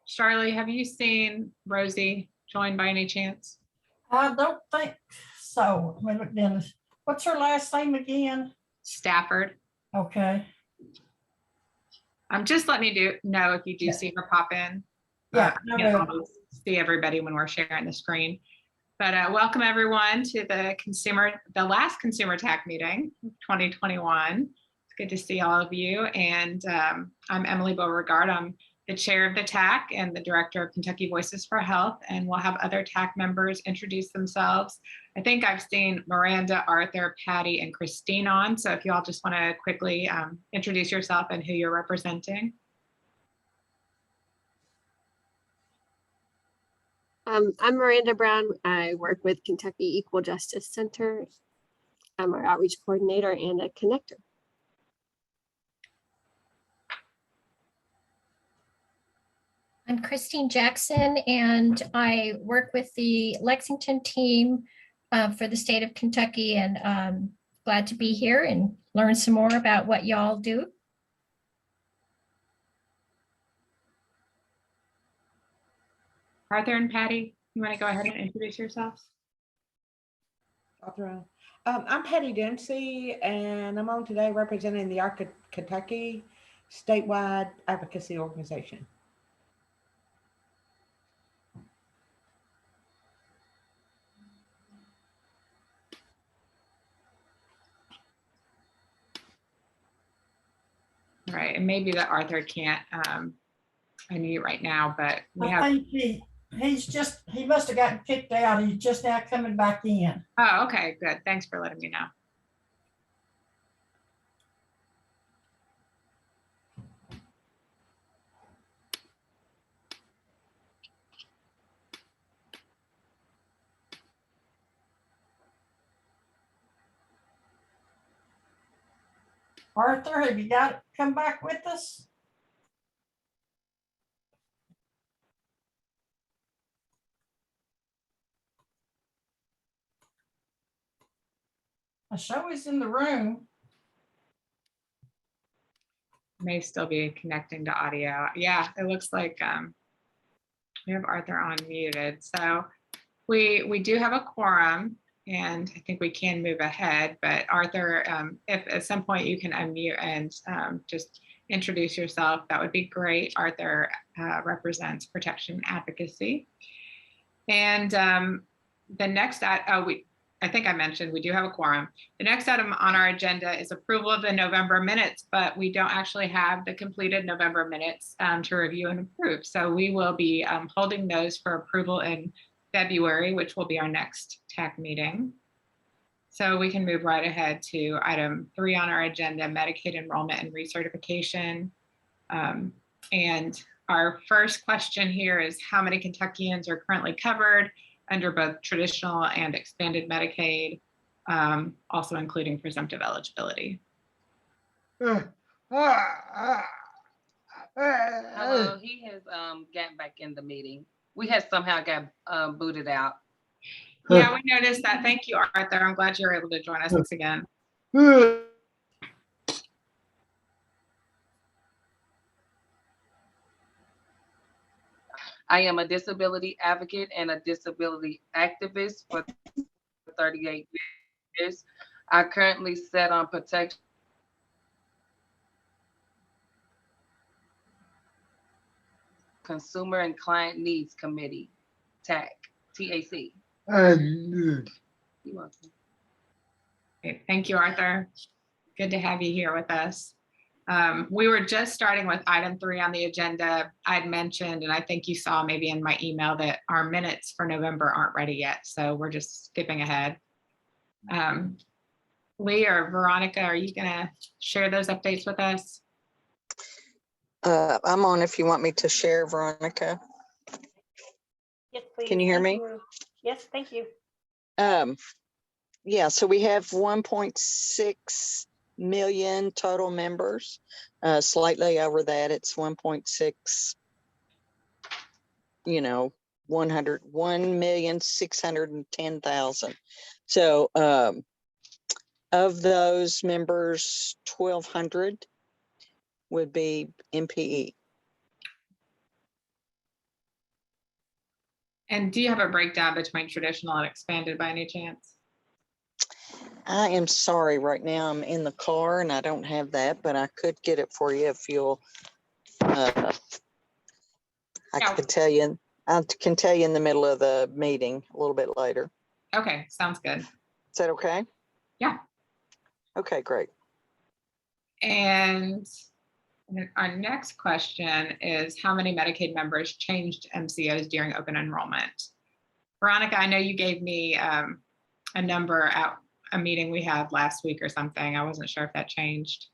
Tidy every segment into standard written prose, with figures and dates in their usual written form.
Charlie, have you seen Rosie join by any chance? I don't think so. Let me look down this. What's her last name again? Stafford. Okay. Just let me know if you do see her pop in. Yeah. I can't always see everybody when we're sharing the screen. But welcome everyone to the last Consumer TAC meeting, 2021. It's good to see all of you. And I'm Emily Beauregard. I'm the chair of the TAC and the director of Kentucky Voices for Health. And we'll have other TAC members introduce themselves. I think I've seen Miranda, Arthur, Patty, and Christine on. So if you all just want to quickly introduce yourself and who you're representing. I'm Miranda Brown. I work with Kentucky Equal Justice Center. I'm our outreach coordinator and a connector. I'm Christine Jackson, and I work with the Lexington team for the state of Kentucky, and glad to be here and learn some more about what y'all do. Arthur and Patty, you want to go ahead and introduce yourselves? I'm Patty Dempsey, and I'm on today representing the Kentucky statewide advocacy organization. All right, and maybe that Arthur can't unmute right now, but I think he must have gotten kicked out. He's just now coming back in. Oh, okay, good. Thanks for letting me know. Arthur, have you got to come back with us? I show he's in the room. May still be connecting to audio. Yeah, it looks like we have Arthur unmuted. So we do have a quorum, and I think we can move ahead. But Arthur, if at some point you can unmute and just introduce yourself, that would be great. Arthur represents Protection Advocacy. And the next, I think I mentioned we do have a quorum. The next item on our agenda is approval of the November minutes, but we don't actually have the completed November minutes to review and approve. So we will be holding those for approval in February, which will be our next TAC meeting. So we can move right ahead to item 3 on our agenda, Medicaid enrollment and recertification. And our first question here is how many Kentuckians are currently covered under both traditional and expanded Medicaid, also including presumptive eligibility. Hello, he has gotten back in the meeting. We had somehow got booted out. Yeah, we noticed that. Thank you, Arthur. I'm glad you're able to join us once again. I am a disability advocate and a disability activist for 38 years. I currently sit on Protection Consumer and Client Needs Committee, TAC. You're welcome. Okay, thank you, Arthur. Good to have you here with us. We were just starting with item 3 on the agenda. I'd mentioned, and I think you saw maybe in my email, that our minutes for November aren't ready yet. So we're just skipping ahead. Lee or Veronica, are you gonna share those updates with us? I'm on if you want me to share, Veronica. Yes, please. Can you hear me? Yes, thank you. Yeah, so we have 1.6 million total members. Slightly over that, it's 1.6, 1,610,000. So of those members, 1,200 would be MPE. And do you have a breakdown between traditional and expanded by any chance? I am sorry, right now I'm in the car and I don't have that, but I could get it for you if you'll, I Yeah. could tell you, I can tell you in the middle of the meeting a little bit later. Okay, sounds good. Is that okay? Yeah. Okay, great. And our next question is, how many Medicaid members changed MCOs during open enrollment? Veronica, I know you gave me a number at a meeting we had last week or something. I wasn't sure if that changed.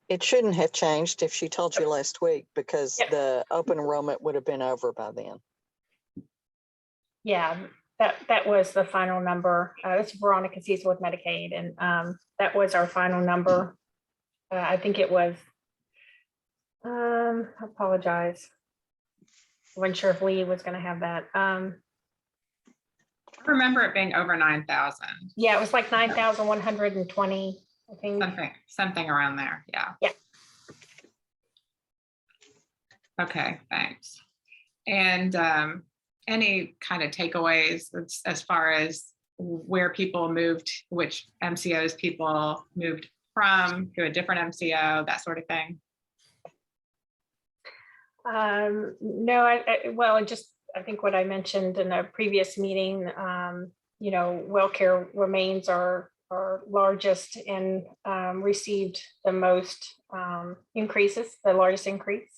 It shouldn't have changed if she told you last week, because Yep. the open enrollment would have been over by then. Yeah, that was the final number. This is Veronica Cecil with Medicaid, and that was our final number. I think it was, I apologize. I wasn't sure if Lee was going to have that. I remember it being over 9,000. Yeah, it was like 9,120, I think. Something around there. Yeah. Yeah. Okay, thanks. And any kind of takeaways as far as where people moved, which MCOs people moved from to a different MCO, that sort of thing? No, well, I think what I mentioned in a previous meeting, WellCare remains our largest and received the most increases, the largest increase.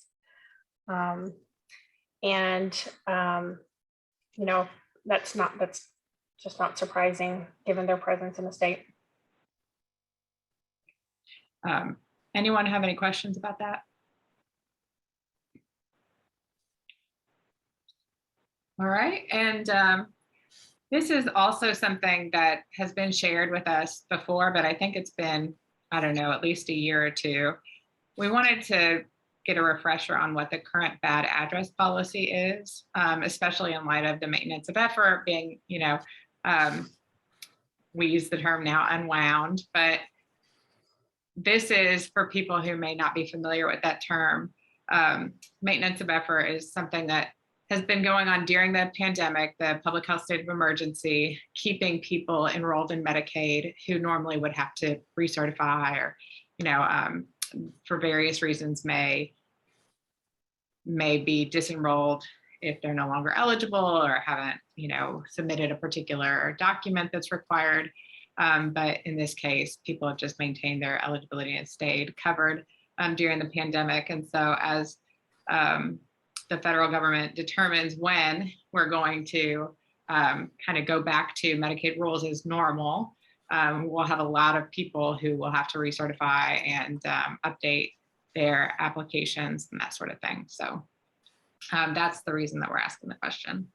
That's just not surprising given their presence in the state. Anyone have any questions about that? All right, and this is also something that has been shared with us before, but I think it's been, I don't know, at least a year or two. We wanted to get a refresher on what the current bad address policy is, especially in light of the maintenance of effort being, we use the term now unwound, but this is for people who may not be familiar with that term. Maintenance of effort is something that has been going on during the pandemic, the public health state of emergency, keeping people enrolled in Medicaid who normally would have to recertify or, for various reasons may be disenrolled if they're no longer eligible or haven't, submitted a particular document that's required. But in this case, people have just maintained their eligibility and stayed covered during the pandemic. And so as the federal government determines when we're going to kind of go back to Medicaid rules as normal, we'll have a lot of people who will have to recertify and update their applications and that sort of thing. So that's the reason that we're asking the question.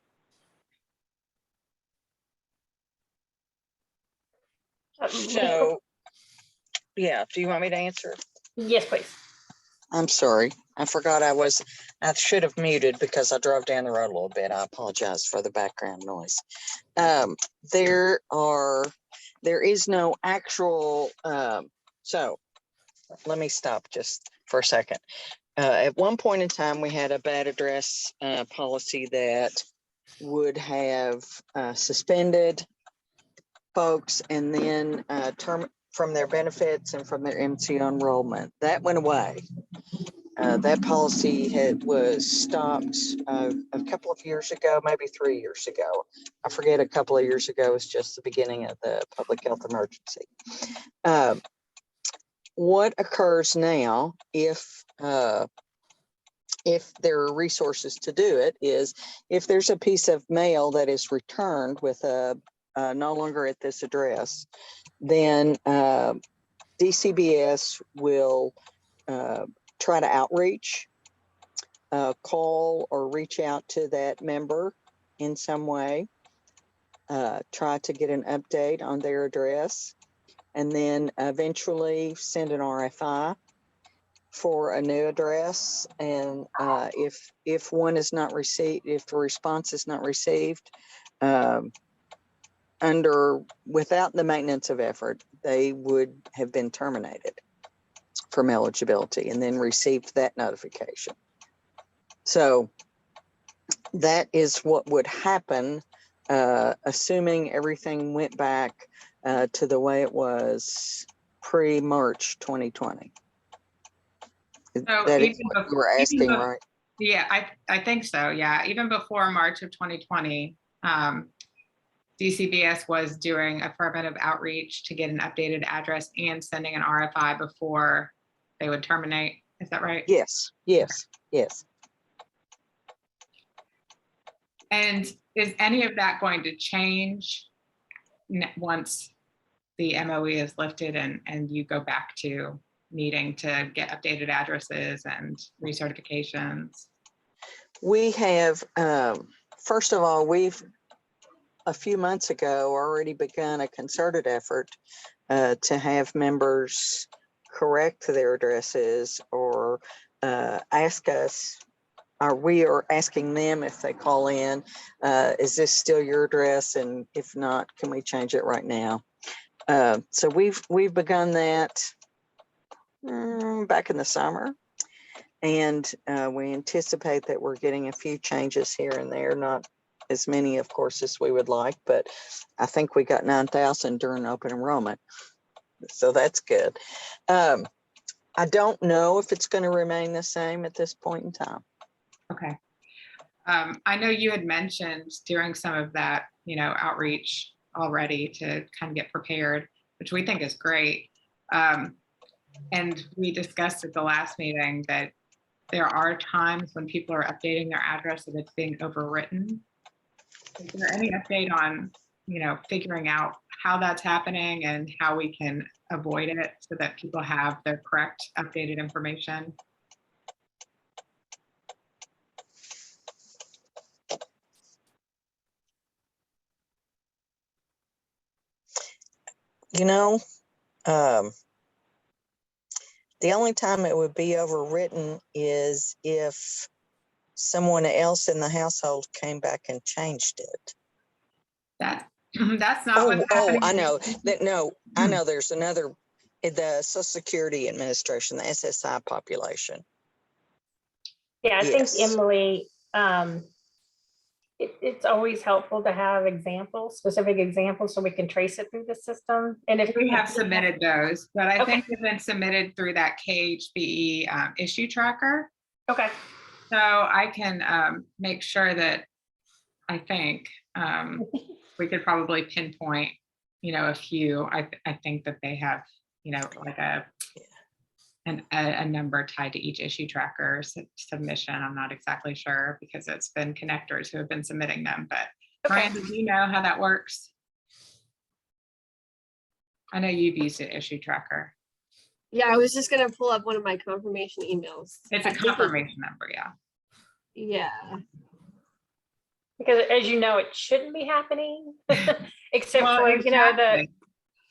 So, yeah, do you want me to answer? Yes, please. I'm sorry. I forgot I should have muted because I drove down the road a little bit. I apologize for the background noise. There is no actual, so let me stop just for a second. At one point in time, we had a bad address policy that would have suspended folks and then term from their benefits and from their MCO enrollment. That went away. That policy was stopped a couple of years ago, maybe 3 years ago. I forget, a couple of years ago was just the beginning of the public health emergency. What occurs now, if there are resources to do it, is if there's a piece of mail that is returned with no longer at this address, then DCBS will try to outreach, call or reach out to that member in some way, try to get an update on their address, and then eventually send an RFI for a new address. And if one is not received, if the response is not received, without the maintenance of effort, they would have been terminated from eligibility and then received that notification. So that is what would happen, assuming everything went back to the way it was pre-March 2020. That is what you were asking, right? Yeah, I think so. Yeah, even before March of 2020, DCBS was doing affirmative outreach to get an updated address and sending an RFI before they would terminate. Is that right? Yes, yes, yes. And is any of that going to change once the MOE is lifted and you go back to needing to get updated addresses and recertifications? We have, first of all, we've a few months ago already begun a concerted effort to have members correct their addresses or ask us, or we are asking them if they call in, is this still your address? And if not, can we change it right now? So we've begun that back in the summer. And we anticipate that we're getting a few changes here and there, not as many, of course, as we would like, but I think we got 9,000 during open enrollment. So that's good. I don't know if it's going to remain the same at this point in time. Okay. I know you had mentioned during some of that, outreach already to kind of get prepared, which we think is great. And we discussed at the last meeting that there are times when people are updating their address and it's being overwritten. Is there any update on, figuring out how that's happening and how we can avoid it so that people have their correct updated information? The only time it would be overwritten is if someone else in the household came back and changed it. That's not what's happening. I know that. No, I know there's another, the Social Security Administration, the SSI population. Yeah, I think, Yes. Emily, it's always helpful to have specific examples, so we can trace it through the system. And if We have submitted those, but I Okay. think they've been submitted through that KHBE issue tracker. Okay, So I can make sure that I think we could probably pinpoint, a few. I think that they have, like a number tied to each issue tracker submission. I'm not exactly sure because it's been connectors who have been submitting them, but Okay. Miranda, do you know how that works? I know you've used an issue tracker. Yeah, I was just gonna pull up one of my confirmation emails. It's I a think it- confirmation number, yeah. Yeah, because as you know, it shouldn't be happening, except Well, for, exactly.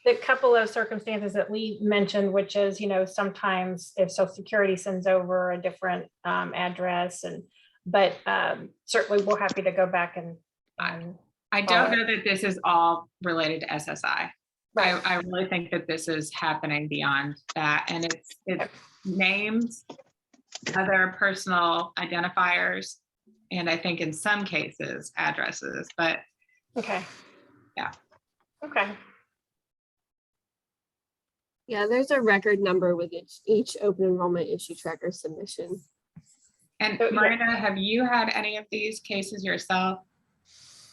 the couple of circumstances that Lee mentioned, which is, sometimes if Social Security sends over a different address, but certainly we're happy to go back and. I don't know that this is all related to SSI. Right. I really think that this is happening beyond that, and it's names, other personal identifiers, and I think in some cases addresses, but Okay. Yeah. Okay. yeah, there's a record number with each open enrollment issue tracker submission. And So, yeah. Miranda, have you had any of these cases yourself?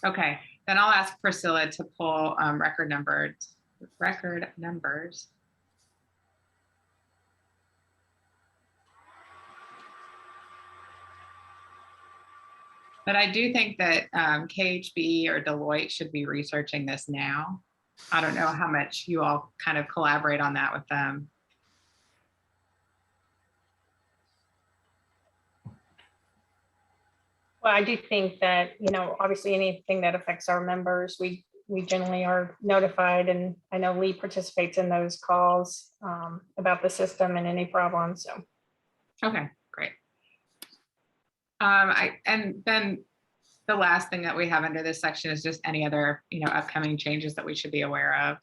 Okay, then I'll ask Priscilla to pull record numbers. But I do think that KHB or Deloitte should be researching this now. I don't know how much you all kind of collaborate on that with them. Well, I do think that, obviously anything that affects our members, we generally are notified, and I know Lee participates in those calls about the system and any problems, so. Okay, great. And then the last thing that we have under this section is just any other, upcoming changes that we should be aware of.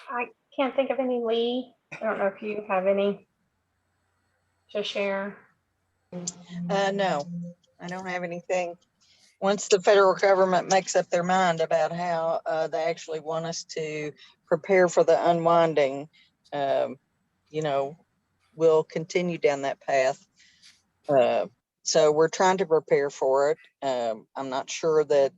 I can't think of any, Lee. I don't know if you have any to share. No, I don't have anything. Once the federal government makes up their mind about how they actually want us to prepare for the unwinding, we'll continue down that path. So we're trying to prepare for it. I'm not sure that